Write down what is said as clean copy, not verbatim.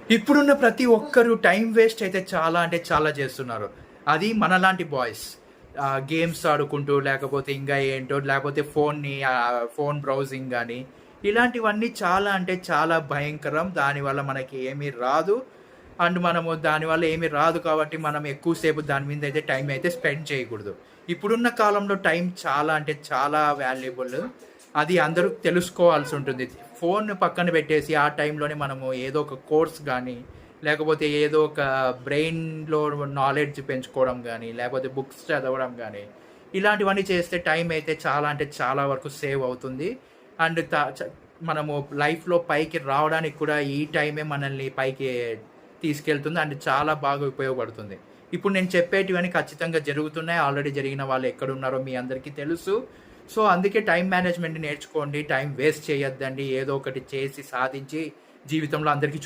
ఇప్పుడున్న ప్రతి ఒక్కరు టైం వేస్ట్ అయితే చాలా అంటే చాలా చేస్తున్నారు. అది మనలాంటి బాయ్స్. గేమ్స్ ఆడుకుంటూ లేకపోతే ఇంకా ఏంటో లేకపోతే ఫోన్ బ్రౌజింగ్ గానీ, ఇలాంటివన్నీ చాలా అంటే చాలా భయంకరం. దానివల్ల మనకి ఏమీ రాదు. అండ్ మనము దానివల్ల ఏమీ రాదు కాబట్టి మనం ఎక్కువ సేపు దాని మీద అయితే టైం అయితే స్పెండ్ చేయకూడదు. ఇప్పుడున్న కాలంలో టైం చాలా అంటే చాలా వాల్యుబుల్. అది అందరూ తెలుసుకోవాల్సి ఉంటుంది. ఫోన్ పక్కన పెట్టేసి ఆ టైంలోనే మనము ఏదో ఒక కోర్స్ గానీ, లేకపోతే ఏదో ఒక బ్రెయిన్‌లో నాలెడ్జ్ పెంచుకోవడం గానీ, లేకపోతే బుక్స్ చదవడం గానీ, ఇలాంటివన్నీ చేస్తే టైం అయితే చాలా అంటే చాలా వరకు సేవ్ అవుతుంది. అండ్ త చ మనము లైఫ్‌లో పైకి రావడానికి కూడా ఈ టైమే మనల్ని పైకి తీసుకెళ్తుంది. అండ్ చాలా బాగా ఉపయోగపడుతుంది. ఇప్పుడు నేను చెప్పేటివన్నీ ఖచ్చితంగా జరుగుతున్నాయి. ఆల్రెడీ జరిగిన వాళ్ళు ఎక్కడున్నారో మీ అందరికీ తెలుసు. సో, అందుకే టైమ్ మేనేజ్‌మెంట్ నేర్చుకోండి. టైం వేస్ట్ చేయొద్దండి. ఏదో ఒకటి చేసి సాధించి జీవితంలో అందరికీ